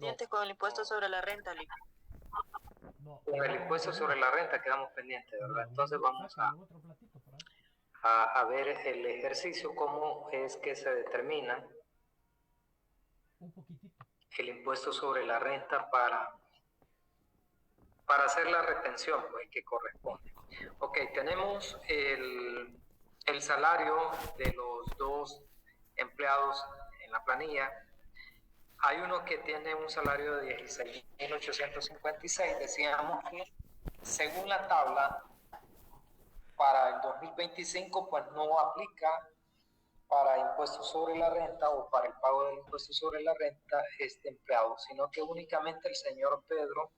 pendientes con el impuesto sobre la renta, Lick. Con el impuesto sobre la renta quedamos pendientes, ¿verdad? Entonces vamos a ver el ejercicio, cómo es que se determina el impuesto sobre la renta para hacer la retención, pues, que corresponde. Ok, tenemos el salario de los dos empleados en la planilla. Hay uno que tiene un salario de 16.856. Decíamos que según la tabla, para el 2025, pues no aplica para impuestos sobre la renta o para el pago del impuesto sobre la renta este empleado, sino que únicamente el señor Pedro,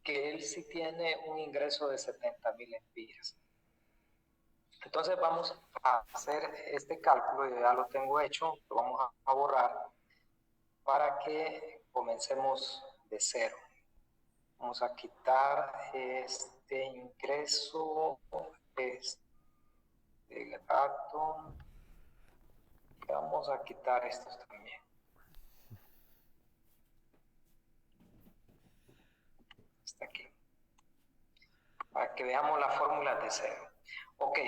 que él sí tiene un ingreso de 70.000 empiras. Entonces vamos a hacer este cálculo, ya lo tengo hecho, lo vamos a borrar para que comencemos de cero. Vamos a quitar este ingreso, este gato. Vamos a quitar estos también. Hasta aquí. Para que veamos la fórmula de cero. Ok,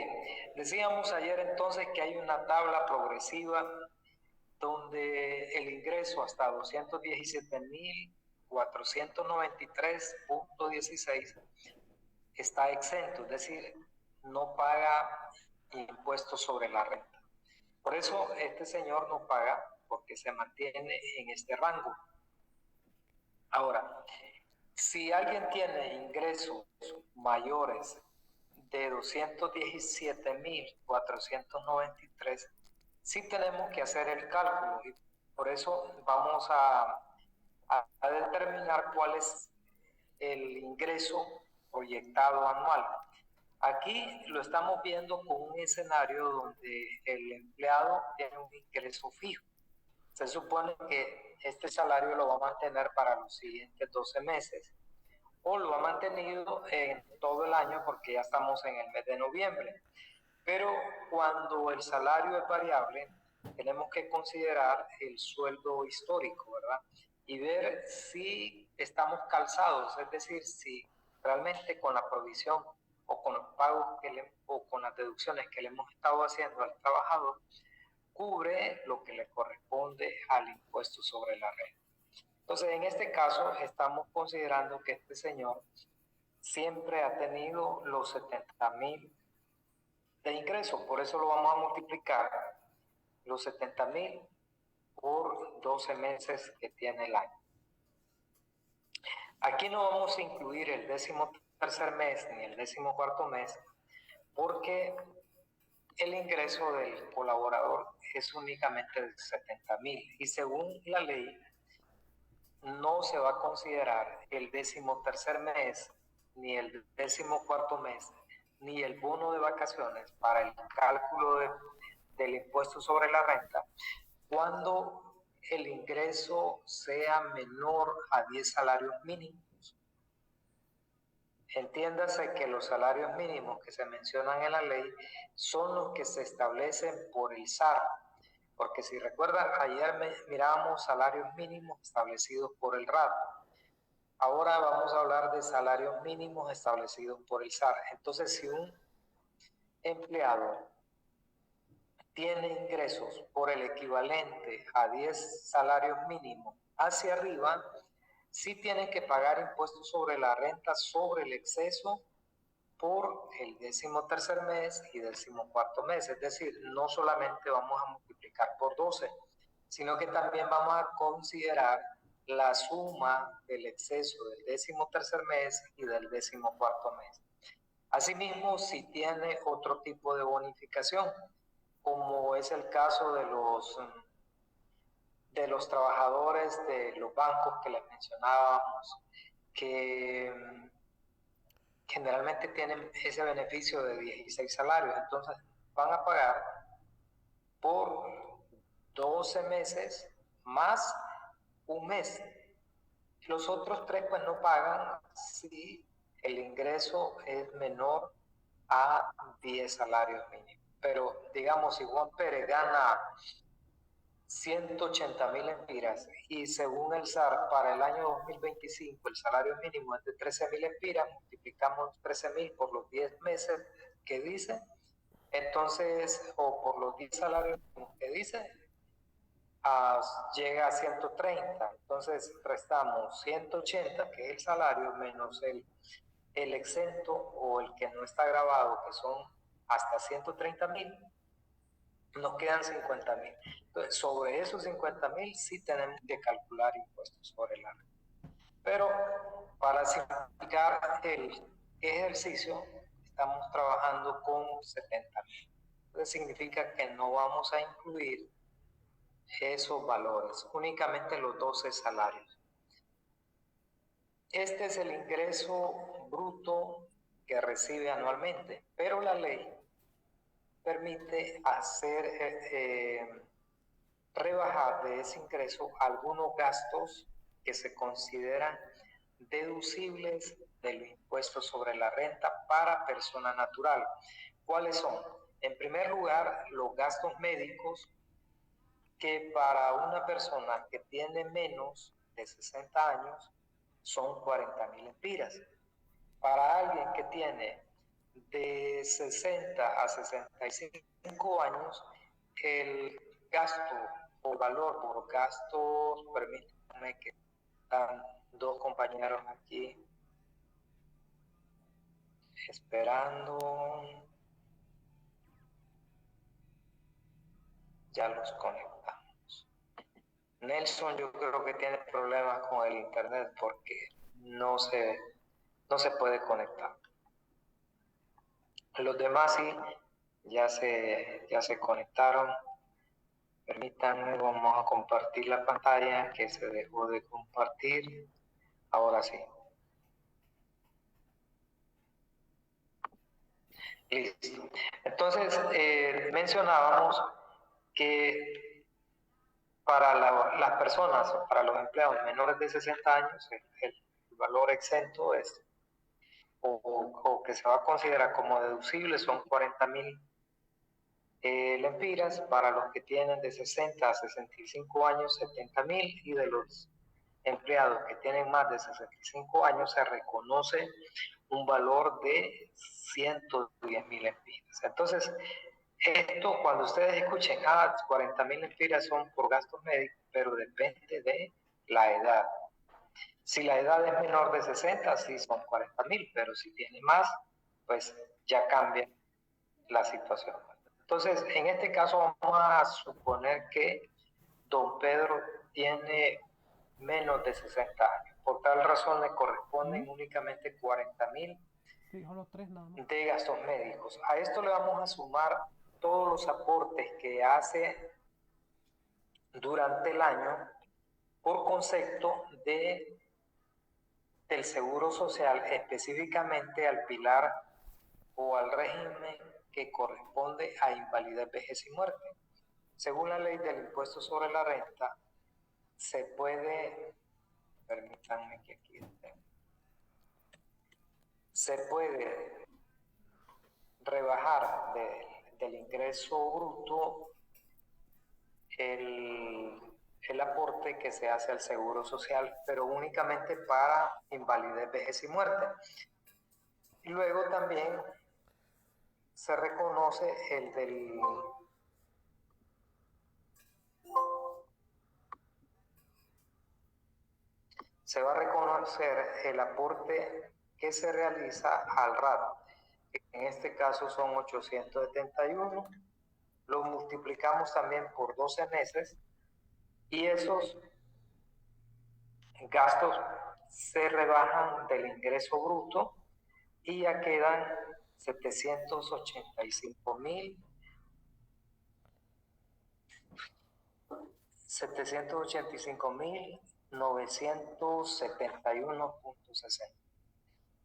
decíamos ayer entonces que hay una tabla progresiva donde el ingreso hasta 217.493.16 está exento, es decir, no paga impuestos sobre la renta. Por eso este señor no paga, porque se mantiene en este rango. Ahora, si alguien tiene ingresos mayores de 217.493, sí tenemos que hacer el cálculo y por eso vamos a determinar cuál es el ingreso proyectado anual. Aquí lo estamos viendo con un escenario donde el empleado tiene un ingreso fijo. Se supone que este salario lo va a mantener para los siguientes 12 meses o lo ha mantenido en todo el año porque ya estamos en el mes de noviembre. Pero cuando el salario es variable, tenemos que considerar el sueldo histórico, ¿verdad? Y ver si estamos calzados, es decir, si realmente con la provisión o con los pagos o con las deducciones que le hemos estado haciendo al trabajador, cubre lo que le corresponde al impuesto sobre la renta. Entonces, en este caso, estamos considerando que este señor siempre ha tenido los 70.000 de ingresos, por eso lo vamos a multiplicar los 70.000 por 12 meses que tiene el año. Aquí no vamos a incluir el 13º mes ni el 14º mes porque el ingreso del colaborador es únicamente de 70.000 y según la ley no se va a considerar el 13º mes ni el 14º mes ni el bono de vacaciones para el cálculo del impuesto sobre la renta cuando el ingreso sea menor a 10 salarios mínimos. Entiéndase que los salarios mínimos que se mencionan en la ley son los que se establecen por el SAR, porque si recuerdan, ayer mirábamos salarios mínimos establecidos por el RAT. Ahora vamos a hablar de salarios mínimos establecidos por el SAR. Entonces, si un empleado tiene ingresos por el equivalente a 10 salarios mínimos hacia arriba, sí tiene que pagar impuestos sobre la renta sobre el exceso por el 13º mes y 14º mes. Es decir, no solamente vamos a multiplicar por 12, sino que también vamos a considerar la suma del exceso del 13º mes y del 14º mes. Asimismo, si tiene otro tipo de bonificación, como es el caso de los trabajadores de los bancos que les mencionábamos, que generalmente tienen ese beneficio de 16 salarios, entonces van a pagar por 12 meses más un mes. Los otros 3 pues no pagan si el ingreso es menor a 10 salarios mínimos. Pero digamos, si Juan Pérez gana 180.000 empiras, y según el SAR, para el año 2025 el salario mínimo es de 13.000 empiras, multiplicamos 13.000 por los 10 meses que dice, entonces, o por los 10 salarios que dice, llega a 130. Entonces restamos 180, que es el salario, menos el exento o el que no está grabado, que son hasta 130.000, nos quedan 50.000. Entonces, sobre esos 50.000 sí tenemos que calcular impuestos sobre la renta. Pero para simplificar el ejercicio, estamos trabajando con 70.000. Entonces significa que no vamos a incluir esos valores, únicamente los 12 salarios. Este es el ingreso bruto que recibe anualmente, pero la ley permite hacer rebajar de ese ingreso algunos gastos que se consideran deducibles del impuesto sobre la renta para persona natural. ¿Cuáles son? En primer lugar, los gastos médicos, que para una persona que tiene menos de 60 años son 40.000 empiras. Para alguien que tiene de 60 a 65 años, el gasto o valor por gastos, permítanme que están dos compañeros aquí esperando, ya los conectamos. Nelson, yo creo que tiene problemas con el internet porque no se puede conectar. Los demás sí, ya se conectaron. Permítanme, vamos a compartir la pantalla que se dejó de compartir. Ahora sí. Listo. Entonces, mencionábamos que para las personas, para los empleados menores de 60 años, el valor exento es, o que se va a considerar como deducible, son 40.000 lempiras. Para los que tienen de 60 a 65 años, 70.000, y de los empleados que tienen más de 65 años se reconoce un valor de 110.000 lempiras. Entonces, esto, cuando ustedes escuchen, 40.000 lempiras son por gastos médicos, pero depende de la edad. Si la edad es menor de 60, sí son 40.000, pero si tiene más, pues ya cambia la situación. Entonces, en este caso vamos a suponer que don Pedro tiene menos de 60 años. Por tal razón le corresponden únicamente 40.000 de gastos médicos. A esto le vamos a sumar todos los aportes que hace durante el año por concepto del Seguro Social, específicamente al pilar o al régimen que corresponde a invalidez, vejez y muerte. Según la ley del impuesto sobre la renta, se puede, permítanme que aquí se puede rebajar del ingreso bruto el aporte que se hace al Seguro Social, pero únicamente para invalidez, vejez y muerte. Y luego también se reconoce se va a reconocer el aporte que se realiza al RAT. En este caso son 871. Lo multiplicamos también por 12 meses y esos gastos se rebajan del ingreso bruto y ya quedan 785.971.60,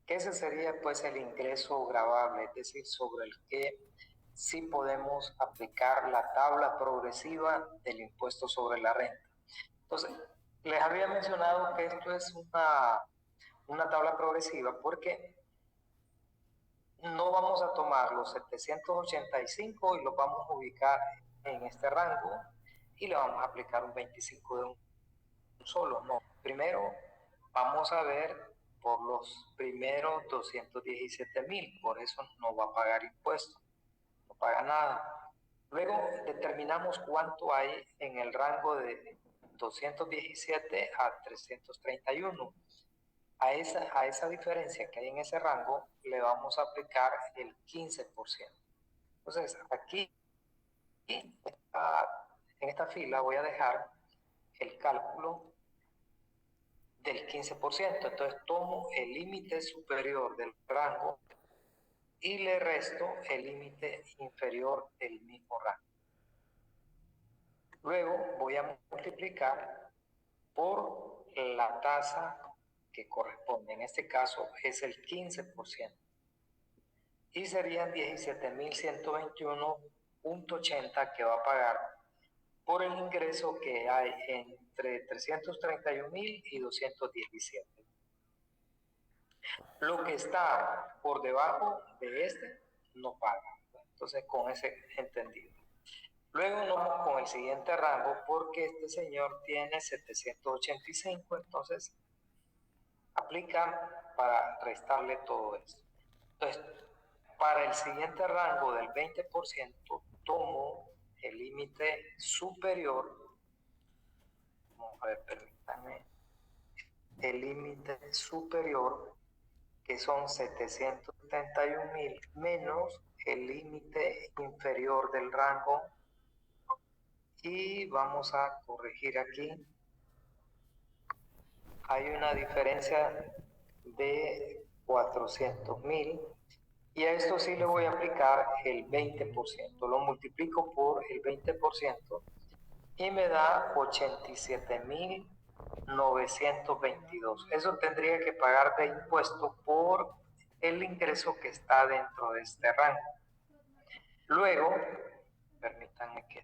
que ese sería pues el ingreso gravable, es decir, sobre el que sí podemos aplicar la tabla progresiva del impuesto sobre la renta. Entonces, les había mencionado que esto es una tabla progresiva porque no vamos a tomar los 785 y los vamos a ubicar en este rango, y le vamos a aplicar un 25 de un solo. No, primero vamos a ver por los primeros 217,000, por eso no va a pagar impuestos, no paga nada. Luego determinamos cuánto hay en el rango de 217 a 331. A esa diferencia que hay en ese rango le vamos a aplicar el 15%. Entonces, aquí en esta fila voy a dejar el cálculo del 15%. Entonces, tomo el límite superior del rango y le resto el límite inferior del mismo rango. Luego voy a multiplicar por la tasa que corresponde. En este caso es el 15%. Y serían 17,121.80 que va a pagar por el ingreso que hay entre 331,000 y 217. Lo que está por debajo de este no paga. Entonces, con ese entendido. Luego nos vamos con el siguiente rango porque este señor tiene 785, entonces aplica para restarle todo esto. Entonces, para el siguiente rango del 20%, tomo el límite superior. Vamos a ver, permítanme. El límite superior, que son 771,000, menos el límite inferior del rango. Y vamos a corregir aquí. Hay una diferencia de 400,000. Y a esto sí le voy a aplicar el 20%. Lo multiplico por el 20% y me da 87,922. Eso tendría que pagar de impuesto por el ingreso que está dentro de este rango. Luego, permítanme que...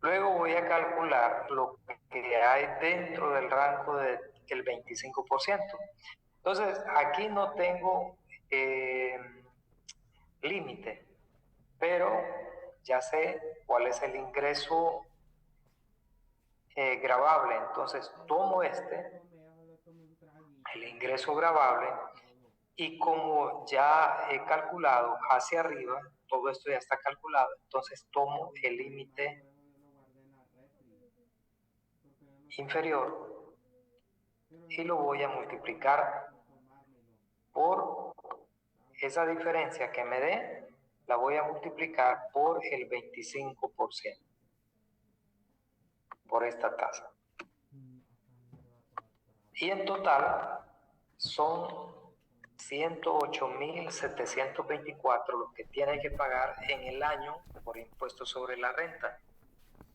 Luego voy a calcular lo que hay dentro del rango del 25%. Entonces, aquí no tengo límite, pero ya sé cuál es el ingreso gravable. Entonces, tomo el ingreso gravable, y como ya he calculado hacia arriba, todo esto ya está calculado, entonces tomo el límite inferior y lo voy a multiplicar por esa diferencia que me dé, la voy a multiplicar por el 25%, por esta tasa. Y en total son 108,724 los que tiene que pagar en el año por impuesto sobre la renta.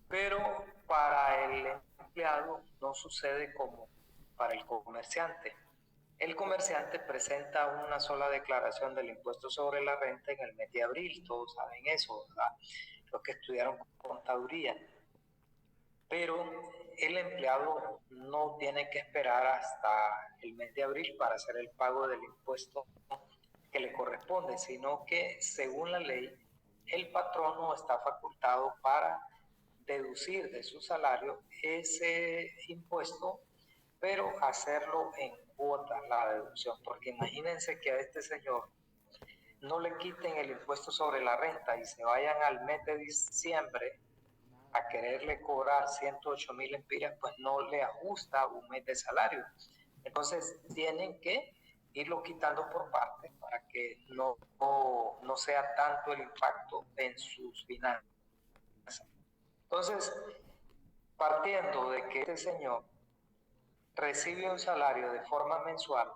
Pero para el empleado no sucede como para el comerciante. El comerciante presenta una sola declaración del impuesto sobre la renta en el mes de abril, todos saben eso, ¿verdad? Los que estudiaron contaduría. Pero el empleado no tiene que esperar hasta el mes de abril para hacer el pago del impuesto que le corresponde, sino que según la ley, el patrono está facultado para deducir de su salario ese impuesto, pero hacerlo en cuotas la deducción, porque imagínense que a este señor no le quiten el impuesto sobre la renta y se vayan al mes de diciembre a quererle cobrar 108,000 lempiras, pues no le ajusta un mes de salario. Entonces tienen que irlo quitando por partes para que no sea tanto el impacto en sus finanzas. Entonces, partiendo de que este señor recibe un salario de forma mensual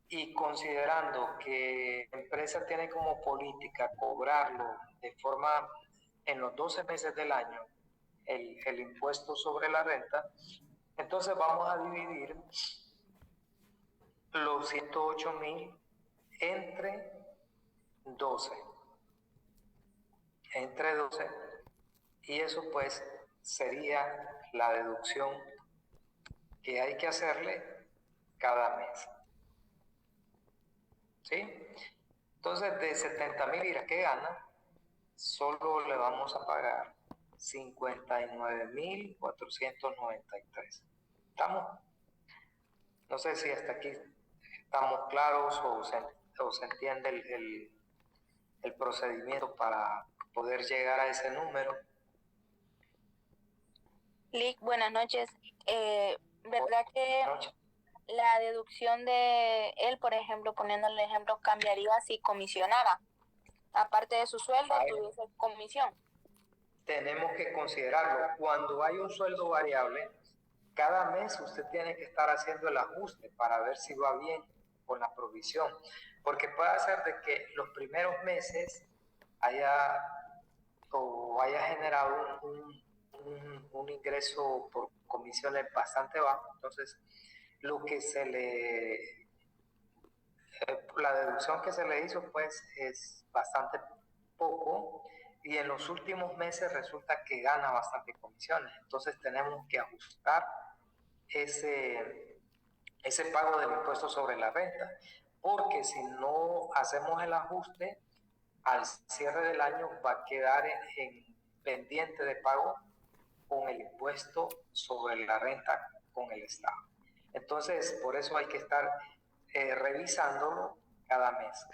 y considerando que la empresa tiene como política cobrarlo de forma en los 12 meses del año, el impuesto sobre la renta, entonces vamos a dividir los 108,000 entre 12. Entre 12. Y eso pues sería la deducción que hay que hacerle cada mes. ¿Sí? Entonces, de 70,000 liras que gana, solo le vamos a pagar 59.493. ¿Estamos? No sé si hasta aquí estamos claros o se entiende el procedimiento para poder llegar a ese número. Lick, buenas noches. ¿Verdad que la deducción de él, por ejemplo, poniendo el ejemplo, cambiaría si comisionara? Aparte de su sueldo, tuviese comisión. Tenemos que considerarlo. Cuando hay un sueldo variable, cada mes usted tiene que estar haciendo el ajuste para ver si va bien con la provisión. Porque puede ser de que los primeros meses haya generado un ingreso por comisiones bastante bajo. Entonces, lo que la deducción que se le hizo pues es bastante poco, y en los últimos meses resulta que gana bastante comisiones. Entonces tenemos que ajustar ese pago del impuesto sobre la renta, porque si no hacemos el ajuste, al cierre del año va a quedar en pendiente de pago con el impuesto sobre la renta con el Estado. Entonces, por eso hay que estar revisándolo cada mes.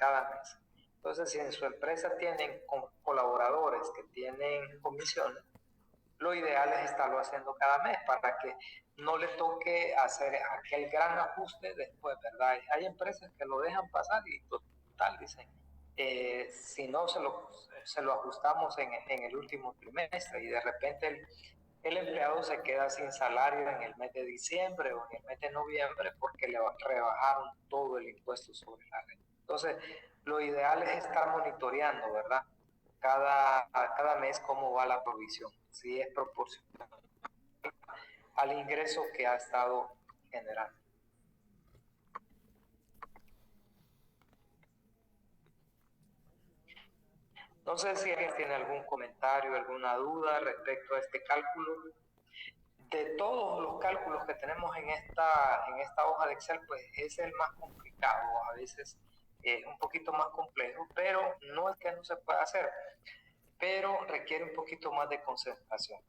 Entonces, si en su empresa tienen colaboradores que tienen comisiones, lo ideal es estarlo haciendo cada mes para que no le toque hacer aquel gran ajuste después, ¿verdad? Hay empresas que lo dejan pasar y total, dicen, si no se lo ajustamos en el último trimestre, y de repente el empleado se queda sin salario en el mes de diciembre o en el mes de noviembre porque le rebajaron todo el impuesto sobre la renta. Entonces, lo ideal es estar monitoreando, ¿verdad? Cada mes cómo va la provisión, si es proporcional al ingreso que ha estado generando. No sé si alguien tiene algún comentario, alguna duda respecto a este cálculo. De todos los cálculos que tenemos en esta hoja de Excel, pues es el más complicado, a veces un poquito más complejo, pero no es que no se pueda hacer, pero requiere un poquito más de concentración.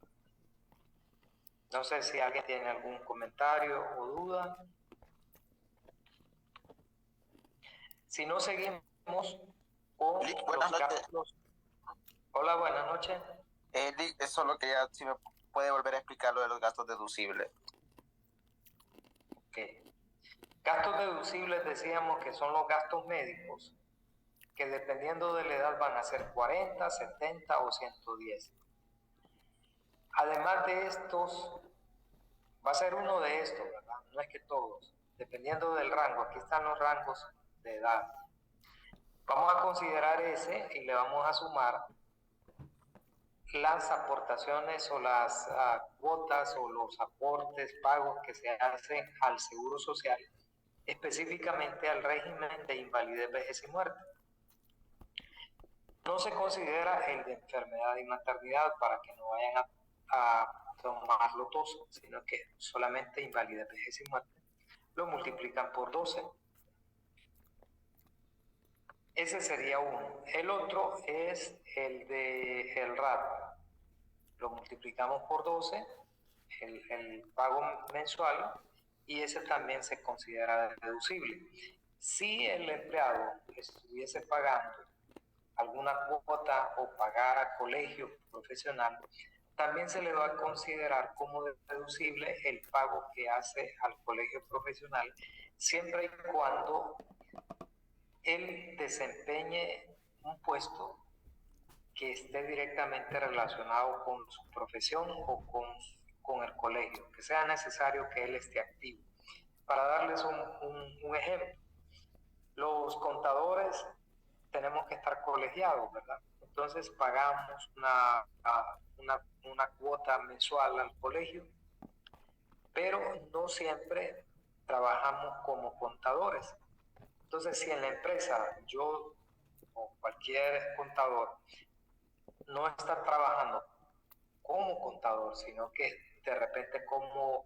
No sé si alguien tiene algún comentario o duda. Si no, seguimos con los cálculos. Hola, buenas noches. Eso es lo que ya, si me puede volver a explicar lo de los gastos deducibles. Ok. Gastos deducibles decíamos que son los gastos médicos, que dependiendo de la edad van a ser 40, 70 o 110. Además de estos, va a ser uno de estos, ¿verdad? No es que todos, dependiendo del rango. Aquí están los rangos de edad. Vamos a considerar ese y le vamos a sumar las aportaciones o las cuotas o los aportes pagos que se hacen al Seguro Social, específicamente al régimen de invalidez, vejez y muerte. No se considera el de enfermedad y maternidad para que no vayan a tomarlo todos, sino que solamente invalidez, vejez y muerte. Lo multiplican por 12. Ese sería uno. El otro es el de el RAT. Lo multiplicamos por 12, el pago mensual, y ese también se considera deducible. Si el empleado estuviese pagando alguna cuota o pagara colegio profesional, también se le va a considerar como deducible el pago que hace al colegio profesional, siempre y cuando él desempeñe un puesto que esté directamente relacionado con su profesión o con el colegio, que sea necesario que él esté activo. Para darles un ejemplo, los contadores tenemos que estar colegiados, ¿verdad? Entonces pagamos una cuota mensual al colegio, pero no siempre trabajamos como contadores. Entonces, si en la empresa yo o cualquier contador no está trabajando como contador, sino que de repente como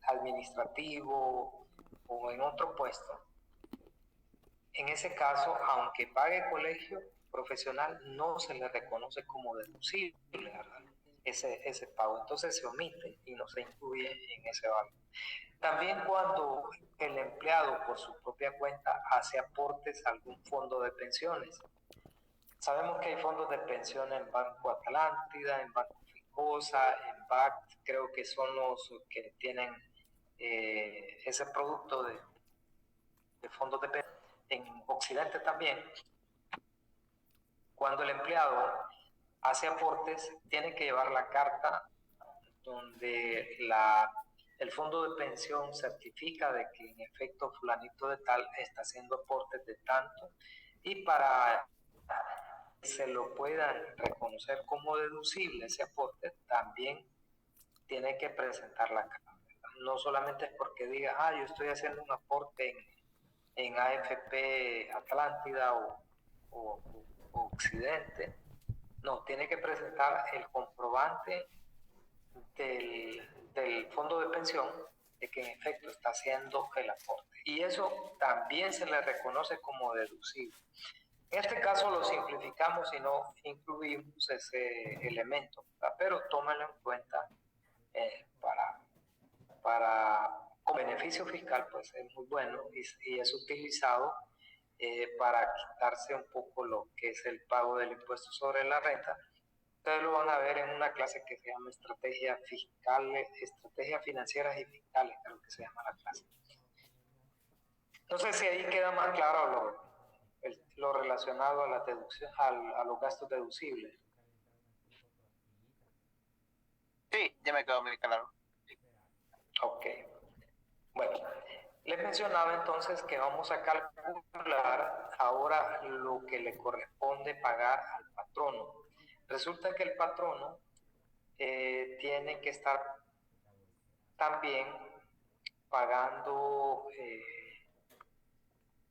administrativo o en otro puesto, en ese caso, aunque pague colegio, profesional no se le reconoce como deducible, ¿verdad? Ese pago. Entonces se omite y no se incluye en ese valor. También cuando el empleado por su propia cuenta hace aportes a algún fondo de pensiones. Sabemos que hay fondos de pensión en Banco Atlántida, en Banco Ficosa, en BACT, creo que son los que tienen ese producto de fondos de pensión. En Occidente también, cuando el empleado hace aportes, tiene que llevar la carta donde el fondo de pensión certifica de que en efecto fulanito de tal está haciendo aportes de tanto, y para que se lo puedan reconocer como deducible ese aporte, también tiene que presentar la carta. No solamente es porque diga, yo estoy haciendo un aporte en AFP Atlántida o Occidente. No, tiene que presentar el comprobante del fondo de pensión de que en efecto está haciendo el aporte. Y eso también se le reconoce como deducible. En este caso lo simplificamos y no incluimos ese elemento, ¿verdad? Pero tómenlo en cuenta con beneficio fiscal, pues es muy bueno y es utilizado para quitarse un poco lo que es el pago del impuesto sobre la renta. Ustedes lo van a ver en una clase que se llama Estrategias Financieras y Fiscales, creo que se llama la clase. No sé si ahí queda más claro lo relacionado a la deducción, a los gastos deducibles. Sí, ya me quedó muy claro. Ok. Bueno, les mencionaba entonces que vamos a calcular ahora lo que le corresponde pagar al patrono. Resulta que el patrono tiene que estar también pagando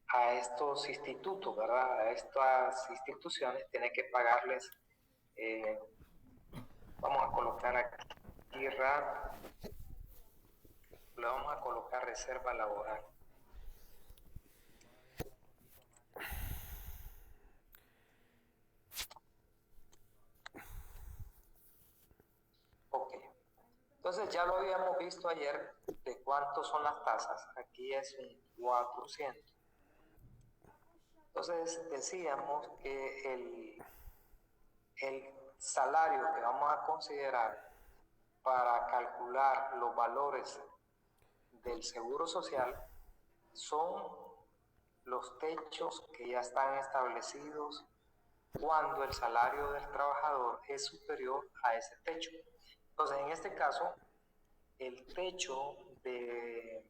a estos institutos, ¿verdad? A estas instituciones tiene que pagarles, vamos a colocar aquí RAP, le vamos a colocar reserva laboral. Ok. Entonces ya lo habíamos visto ayer de cuántos son las tasas. Aquí es un 4%. Entonces decíamos que el salario que vamos a considerar para calcular los valores del seguro social son los techos que ya están establecidos cuando el salario del trabajador es superior a ese techo. Entonces, en este caso, el techo del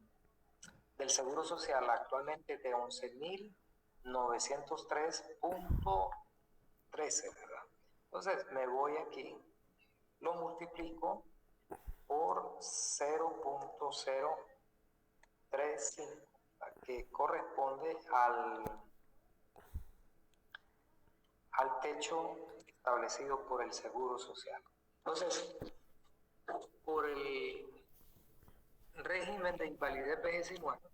seguro social actualmente es de 11.903.13, ¿verdad? Entonces, me voy aquí, lo multiplico por 0.035, que corresponde al techo establecido por el Seguro Social. Entonces, por el régimen de invalidez, vejez y muerte,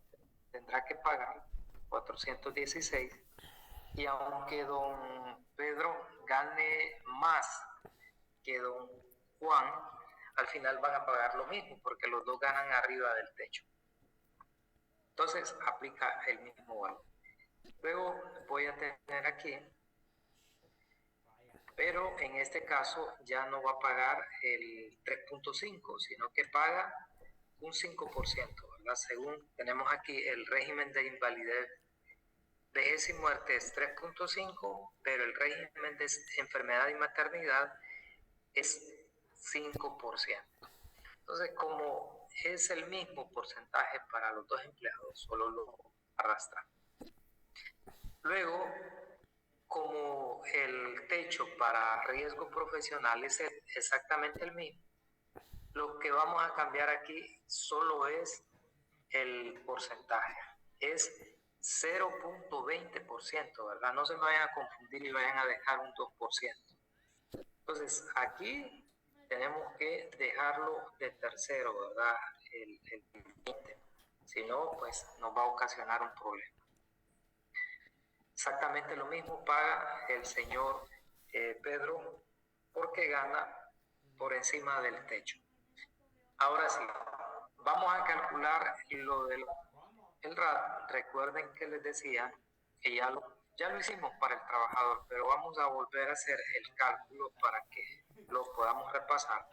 tendrá que pagar 416, y aunque don Pedro gane más que don Juan, al final van a pagar lo mismo porque los dos ganan arriba del techo. Entonces aplica el mismo valor. Luego voy a tener aquí, pero en este caso ya no va a pagar el 3.5, sino que paga un 5%, ¿verdad? Según tenemos aquí el régimen de invalidez, vejez y muerte es 3.5, pero el régimen de enfermedad y maternidad es 5%. Entonces, como es el mismo porcentaje para los dos empleados, solo lo arrastra. Luego, como el techo para riesgo profesional es exactamente el mismo, lo que vamos a cambiar aquí solo es el porcentaje. Es 0.20%, ¿verdad? No se me vayan a confundir y vayan a dejar un 2%. Entonces, aquí tenemos que dejarlo de tercero, ¿verdad? El 20. Si no, pues nos va a ocasionar un problema. exactamente lo mismo paga el señor Pedro porque gana por encima del techo. Ahora sí, vamos a calcular lo del RAT. Recuerden que les decía que ya lo hicimos para el trabajador, pero vamos a volver a hacer el cálculo para que lo podamos repasar.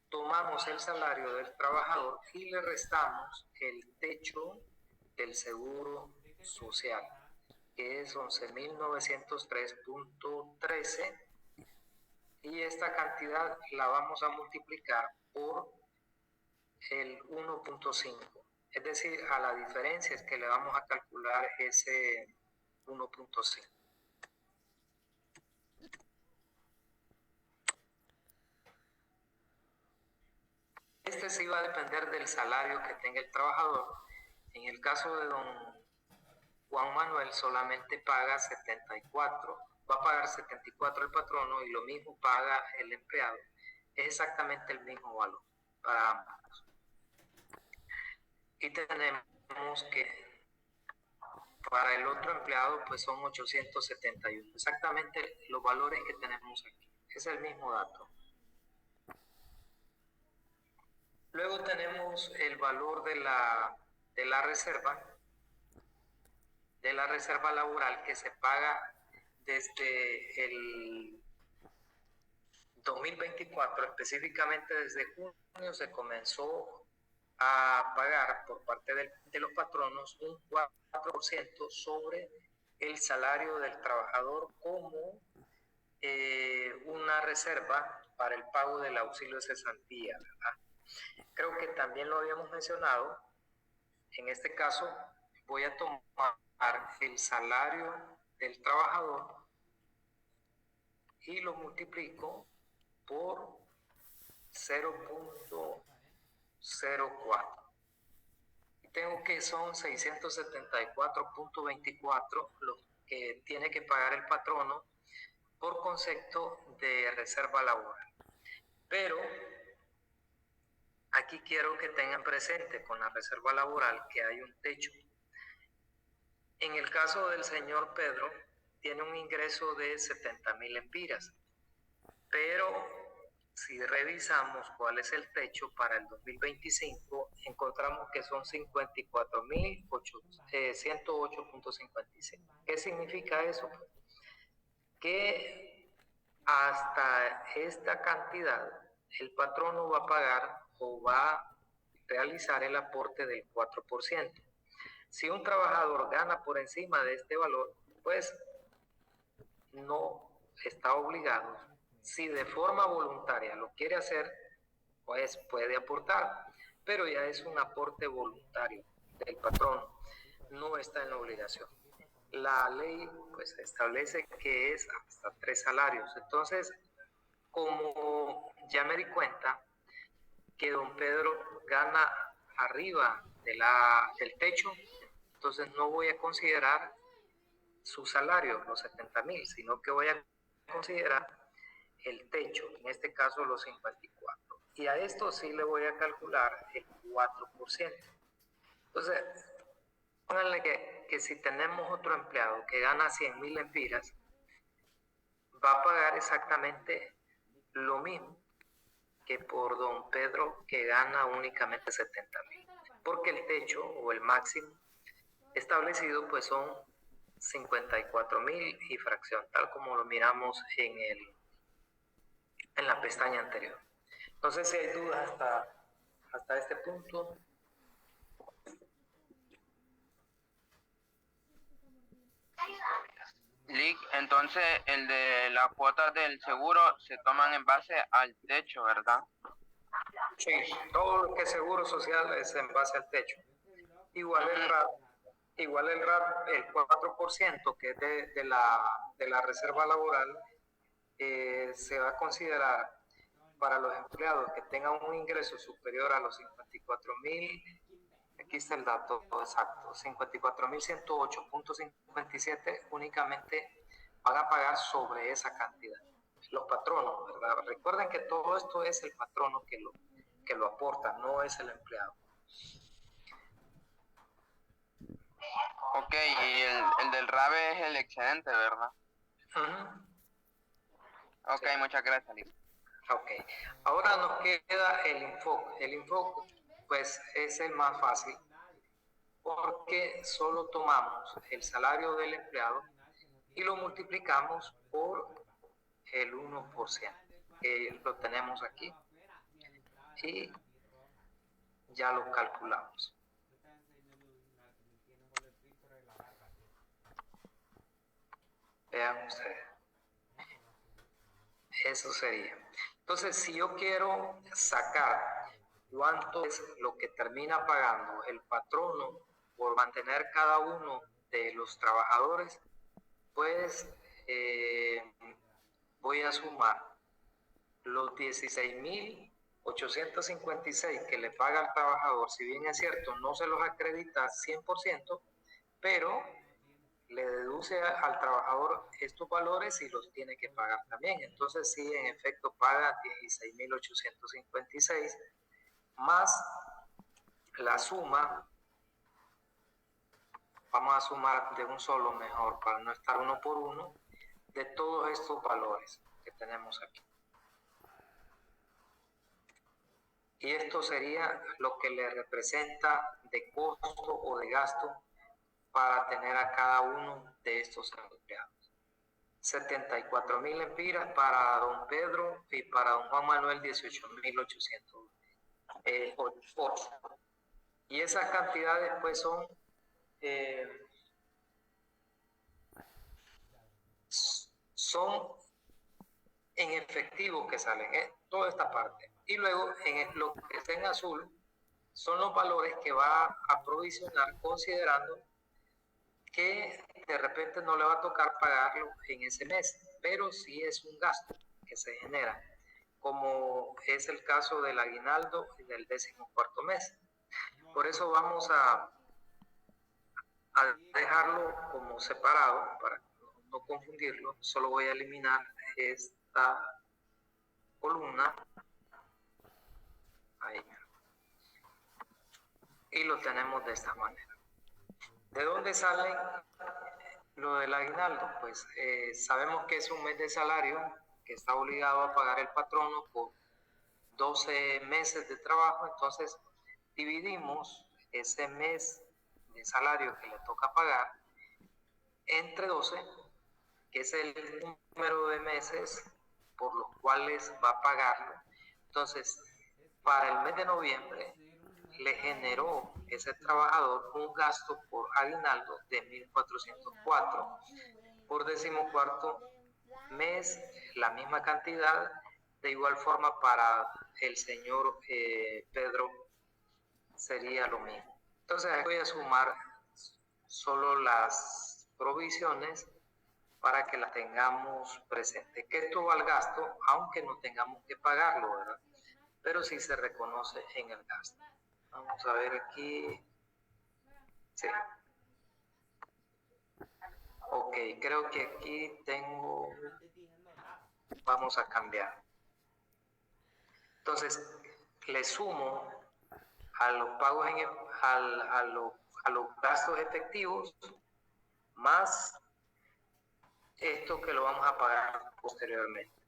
Tomamos el salario del trabajador y le restamos el techo del seguro social, que es 11.903.13, y esta cantidad la vamos a multiplicar por el 1.5. Es decir, a la diferencia es que le vamos a calcular ese 1.5. Este sí va a depender del salario que tenga el trabajador. En el caso de don Juan Manuel solamente paga 74, va a pagar 74 el patrono y lo mismo paga el empleado. Es exactamente el mismo valor para ambos. Y tenemos que para el otro empleado pues son 871. Exactamente los valores que tenemos aquí. Es el mismo dato. Luego tenemos el valor de la reserva laboral que se paga desde el 2024, específicamente desde junio se comenzó a pagar por parte de los patronos un 4% sobre el salario del trabajador como una reserva para el pago del auxilio de cesantía, ¿verdad? Creo que también lo habíamos mencionado. En este caso voy a tomar el salario del trabajador y lo multiplico por 0.04. Tengo que son 674.24 lo que tiene que pagar el patrono por concepto de reserva laboral. Pero aquí quiero que tengan presente con la reserva laboral que hay un techo. En el caso del señor Pedro, tiene un ingreso de 70.000 empiras, pero si revisamos cuál es el techo para el 2025, encontramos que son 54.108.56. ¿Qué significa eso? Que hasta esta cantidad el patrono va a pagar o va a realizar el aporte del 4%. Si un trabajador gana por encima de este valor, pues no está obligado. Si de forma voluntaria lo quiere hacer, pues puede aportar, pero ya es un aporte voluntario del patrón, no está en la obligación. La ley pues establece que es hasta 3 salarios. Entonces, como ya me di cuenta que don Pedro gana arriba del techo, entonces no voy a considerar su salario, los 70.000, sino que voy a considerar el techo, en este caso los 54. Y a esto sí le voy a calcular el 4%. Entonces, pónganle que si tenemos otro empleado que gana 100.000 empiras, va a pagar exactamente lo mismo que por don Pedro que gana únicamente 70.000, porque el techo o el máximo establecido pues son 54.000 y fracción, tal como lo miramos en la pestaña anterior. No sé si hay dudas hasta este punto. Lick, entonces el de las cuotas del seguro se toman en base al techo, ¿verdad? Sí, todo lo que es seguro social es en base al techo. Igual el RAT, el 4% que es de la reserva laboral, se va a considerar para los empleados que tengan un ingreso superior a los 54.000. Aquí está el dato exacto, 54.108.57 únicamente van a pagar sobre esa cantidad. Los patronos, ¿verdad? Recuerden que todo esto es el patrono que lo aporta, no es el empleado. Ok, y el del RAVE es el excedente, ¿verdad? Ok, Sí. muchas gracias, Lic. Ok, ahora nos queda el enfoque. El enfoque, pues, es el más fácil porque solo tomamos el salario del empleado y lo multiplicamos por el 1%. Lo tenemos aquí y ya lo calculamos. Vean ustedes. Eso sería. Entonces, si yo quiero sacar cuánto es lo que termina pagando el patrono por mantener cada uno de los trabajadores, pues voy a sumar los 16.856 que le paga al trabajador. Si bien es cierto, no se los acredita 100%, pero le deduce al trabajador estos valores y los tiene que pagar también. Entonces sí, en efecto, paga 16.856 más la suma. Vamos a sumar de un solo mejor para no estar uno por uno de todos estos valores que tenemos aquí. Y esto sería lo que le representa de costo o de gasto para tener a cada uno de estos empleados. 74.000 lempiras para don Pedro y para don Juan Manuel 18.808. Y esas cantidades pues son en efectivo que salen, toda esta parte. Y luego lo que está en azul son los valores que va a provisionar considerando que de repente no le va a tocar pagarlo en ese mes, pero sí es un gasto que se genera, como es el caso del aguinaldo y del 14º mes. Por eso vamos a dejarlo como separado para no confundirlo. Solo voy a eliminar esta columna ahí y lo tenemos de esta manera. ¿De dónde sale lo del aguinaldo? Pues sabemos que es un mes de salario que está obligado a pagar el patrono por 12 meses de trabajo. Entonces dividimos ese mes de salario que le toca pagar entre 12, que es el número de meses por los cuales va a pagarlo. Entonces, para el mes de noviembre le generó ese trabajador un gasto por aguinaldo de 1.404. Por 14º mes, la misma cantidad. De igual forma, para el señor Pedro sería lo mismo. Entonces, voy a sumar solo las provisiones para que la tengamos presente. Que esto va al gasto, aunque no tengamos que pagarlo, ¿verdad? Pero sí se reconoce en el gasto. Vamos a ver aquí. Sí. Ok, creo que aquí tengo. Vamos a cambiar. Entonces, le sumo a los pagos a los gastos efectivos más esto que lo vamos a pagar posteriormente.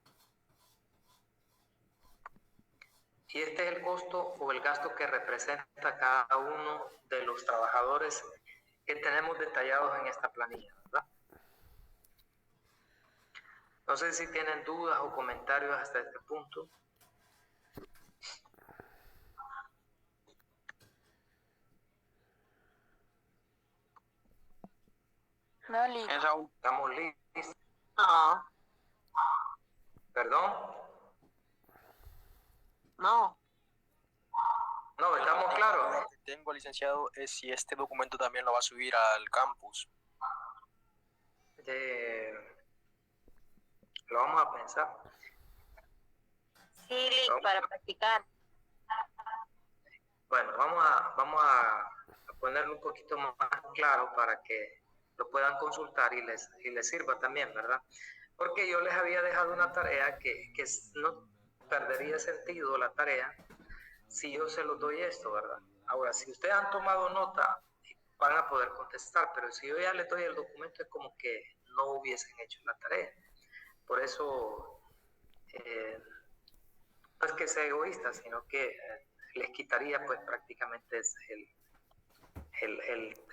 Y este es el costo o el gasto que representa cada uno de los trabajadores que tenemos detallados en esta planilla, ¿verdad? No sé si tienen dudas o comentarios hasta este punto. No, Lic. Estamos listos. No, ¿Perdón? no. No, estamos claros. Lo que tengo, licenciado, es si este documento también lo va a subir al campus. Lo vamos a pensar. Sí, Lic, para practicar. Bueno, vamos a ponerlo un poquito más claro para que lo puedan consultar y les sirva también, ¿verdad? Porque yo les había dejado una tarea que no perdería sentido la tarea si yo se los doy esto, ¿verdad? Ahora, si ustedes han tomado nota van a poder contestar, pero si yo ya les doy el documento es como que no hubiesen hecho la tarea. Por eso, no es que sea egoísta, sino que les quitaría pues prácticamente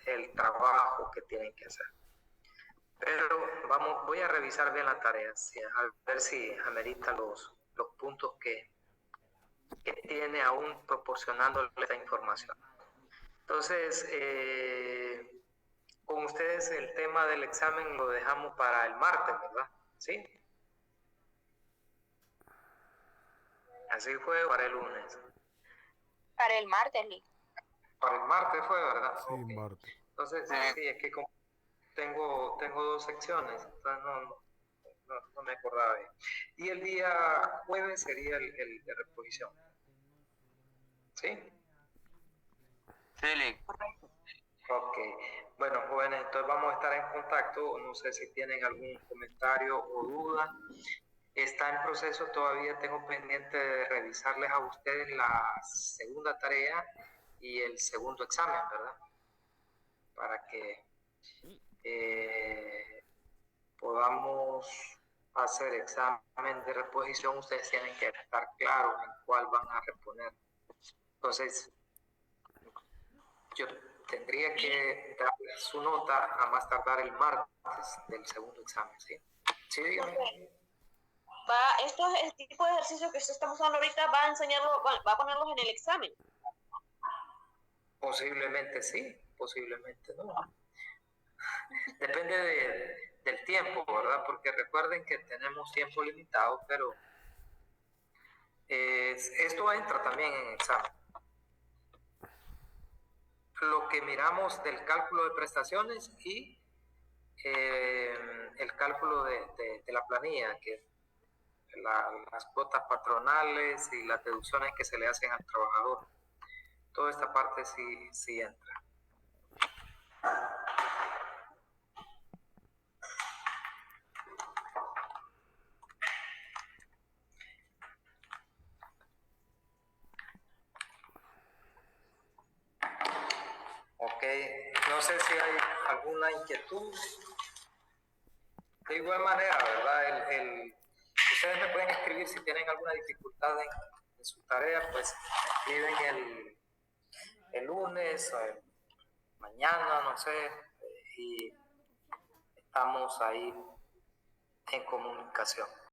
el trabajo que tienen que hacer. Pero voy a revisar bien la tarea, ¿sí? A ver si amerita los puntos que tiene aún proporcionándole esta información. Entonces, con ustedes el tema del examen lo dejamos para el martes, ¿verdad? ¿Sí? Así fue para el lunes. Para el martes, Lee. Para el martes fue, ¿verdad? Sí, Okay. martes. Entonces, sí, es que como tengo dos secciones, entonces no me acordaba bien. Y el día jueves sería el de reposición. ¿Sí? Sí, Lick. Ok. Bueno, jóvenes, entonces vamos a estar en contacto. No sé si tienen algún comentario o duda. Está en proceso, todavía tengo pendiente de revisarles a ustedes la segunda tarea y el segundo examen, ¿verdad? Para que podamos hacer examen de reposición, ustedes tienen que estar claros en cuál van a reponer. Entonces, yo tendría que dar su nota a más tardar el martes del segundo examen, ¿sí? Sí, dígame. El tipo de ejercicios que estamos usando ahorita va a enseñarlo, va a ponerlos en el examen. Posiblemente sí, posiblemente no. Depende del tiempo, ¿verdad? Porque recuerden que tenemos tiempo limitado, pero esto entra también en examen. Lo que miramos del cálculo de prestaciones y el cálculo de la planilla, que las cuotas patronales y las deducciones que se le hacen al trabajador. Toda esta parte sí entra. Ok, no sé si hay alguna inquietud. De igual manera, ¿verdad? Ustedes me pueden escribir si tienen alguna dificultad en su tarea, pues me escriben el lunes o mañana, no sé, y estamos ahí en comunicación.